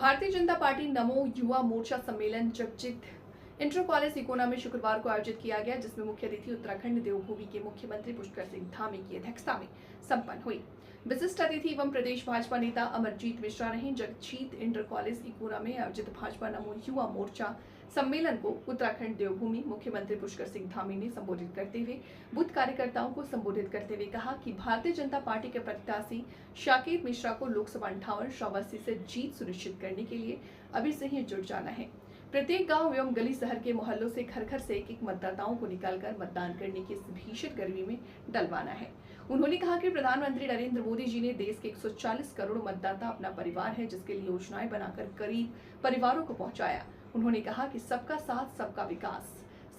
Bharatiya Janata party नमो युवा मोर्चा सम्मेलन Jagjit inter college Ikauna में शुक्रवार को आयोजित किया गया, जिसमें मुख्य अतिथि उत्तराखंड देवभूमि के मुख्यमंत्री पुष्कर सिंह धामी की अध्यक्षता में संपन्न हुई। विशिष्ट अतिथि एवं प्रदेश भाजपा नेता अमरजीत मिश्रा रहे। जगजीत इंटर कॉलेज इकोना में आयोजित भाजपा नमो युवा मोर्चा सम्मेलन को उत्तराखंड देवभूमि मुख्यमंत्री पुष्कर सिंह धामी ने संबोधित करते हुए बूथ कार्यकर्ताओं को संबोधित करते हुए कहा कि भारतीय जनता पार्टी के प्रत्याशी शाकिर मिश्रा को लोकसभा 58 श्रावस्ती से जीत सुनिश्चित करने के लिए अभी से ही जुट जाना है। प्रत्येक गांव एवं गली शहर के मोहल्लों से घर घर से एक मतदाताओं को निकालकर मतदान करने की इस भीषण गर्मी में डलवाना है। उन्होंने कहा कि प्रधानमंत्री नरेंद्र मोदी जी ने देश के 140 करोड़ मतदाता अपना परिवार है, जिसके लिए योजनाएं बनाकर गरीब परिवारों को पहुंचाया। उन्होंने कहा कि सबका साथ सबका विकास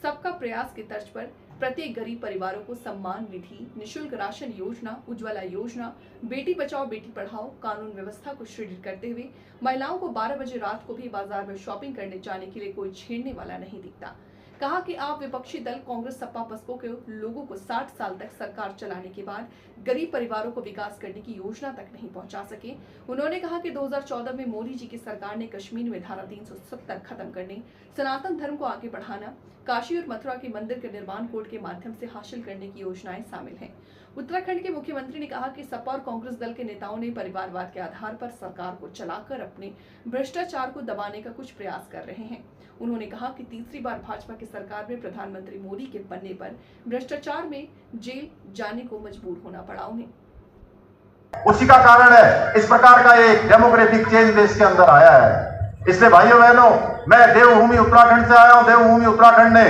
सबका प्रयास के तर्ज पर प्रत्येक गरीब परिवारों को सम्मान निधि, निशुल्क राशन योजना, उज्ज्वला योजना, बेटी बचाओ बेटी पढ़ाओ कानून व्यवस्था को सुदृढ़ करते हुए महिलाओं को 12 बजे रात को भी बाजार में शॉपिंग करने जाने के लिए कोई छेड़ने वाला नहीं दिखता। कहा कि आप विपक्षी दल कांग्रेस सपा बसपा के लोगों को 60 साल तक सरकार चलाने के बाद गरीब परिवारों को विकास करने की योजना तक नहीं पहुंचा सके। उन्होंने कहा कि 2014 में मोदी जी की सरकार ने कश्मीर में धारा 370 खत्म करने, सनातन धर्म को आगे बढ़ाना, काशी और मथुरा के मंदिर के निर्माण कोड के माध्यम से हासिल करने की योजनाएं शामिल हैं। उत्तराखंड के मुख्यमंत्री ने कहा कि सपा और कांग्रेस दल के नेताओं ने परिवारवाद के आधार पर सरकार को चलाकर अपने भ्रष्टाचार को दबाने का कुछ प्रयास कर रहे हैं। उन्होंने कहा कि तीसरी बार भाजपा की सरकार में प्रधानमंत्री मोदी के बनने पर भ्रष्टाचार में जेल जाने को मजबूर होना पड़ा उन्हें। उसी का कारण है इस प्रकार का एक डेमोक्रेटिक चेंज देश के अंदर आया है। इसलिए भाइयों बहनों, मैं देवभूमि उत्तराखंड से आया हूं। देवभूमि उत्तराखंड ने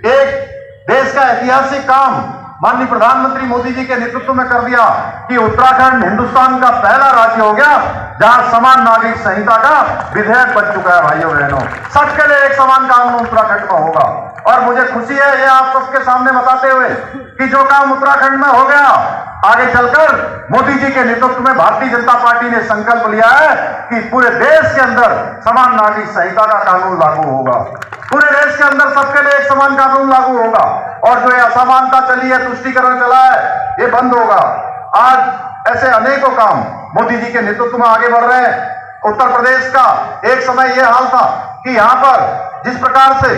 एक देश का ऐतिहासिक काम माननीय प्रधानमंत्री मोदी जी के नेतृत्व में कर दिया कि उत्तराखंड हिंदुस्तान का पहला राज्य हो गया जहां समान नागरिक संहिता का विधेयक बन चुका है। भाइयों बहनों, सबके लिए एक समान कानून उत्तराखंड में होगा और मुझे खुशी है ये आप सबके सामने बताते हुए कि जो काम उत्तराखंड में हो गया, आगे चलकर मोदी जी के नेतृत्व में भारतीय जनता पार्टी ने संकल्प लिया है कि पूरे देश के अंदर समान नागरिक संहिता का कानून लागू होगा। पूरे देश के अंदर सबके लिए एक समान कानून लागू होगा और जो ये असमानता चली है, तुष्टीकरण चला है, ये बंद होगा। आज ऐसे अनेकों काम मोदी जी के नेतृत्व में आगे बढ़ रहे हैं। उत्तर प्रदेश का एक समय यह हाल था कि यहां पर जिस प्रकार से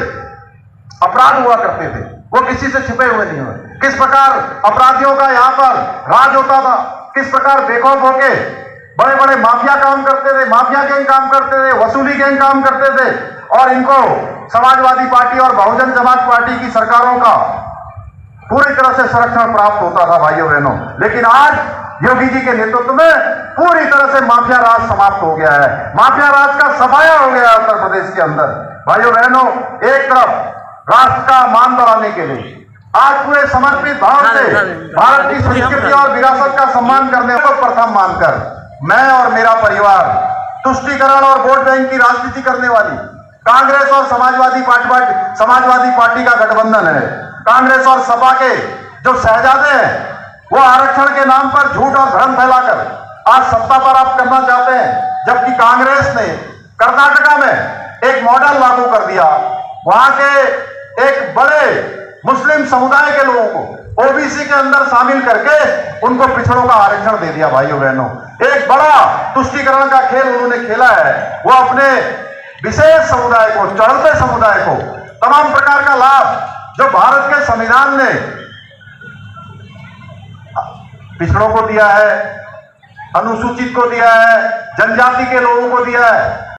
अपराध हुआ करते थे वो किसी से छिपे हुए नहीं हुए। किस प्रकार अपराधियों का यहां पर राज होता था, किस प्रकार बेखौफ होके बड़े बड़े माफिया काम करते थे, माफिया गैंग काम करते थे, वसूली गैंग काम करते थे और इनको समाजवादी पार्टी और बहुजन समाज पार्टी की सरकारों का पूरी तरह से संरक्षण प्राप्त होता था। भाइयों बहनों, लेकिन आज योगी जी के नेतृत्व में पूरी तरह से माफिया राज समाप्त हो गया है। माफिया राज का सफाया हो गया है उत्तर प्रदेश के अंदर। भाइयों बहनों, एक तरफ राष्ट्र का मान बढ़ाने के लिए आज पूरे समर्पित भाव से भारत की संस्कृति और विरासत का सम्मान करने को प्रथम मानकर मैं और मेरा परिवार तुष्टीकरण और वोट बैंक की राजनीति करने वाली कांग्रेस और समाजवादी पार्टी का गठबंधन है। कांग्रेस और सपा के जो शहजादे हैं वो आरक्षण के नाम पर झूठ और भ्रम फैलाकर आज सत्ता पर आप करना चाहते हैं, जबकि कांग्रेस ने कर्नाटका में एक मॉडल लागू कर दिया। वहां के एक बड़े मुस्लिम समुदाय के लोगों को ओबीसी के अंदर शामिल करके उनको पिछड़ों का आरक्षण दे दिया। भाइयों बहनों, एक बड़ा तुष्टीकरण का खेल उन्होंने खेला है। वो अपने विशेष समुदाय को, चढ़ते समुदाय को तमाम प्रकार का लाभ जो भारत के संविधान ने पिछड़ों को दिया है, अनुसूचित को दिया है, जनजाति के लोगों को दिया है,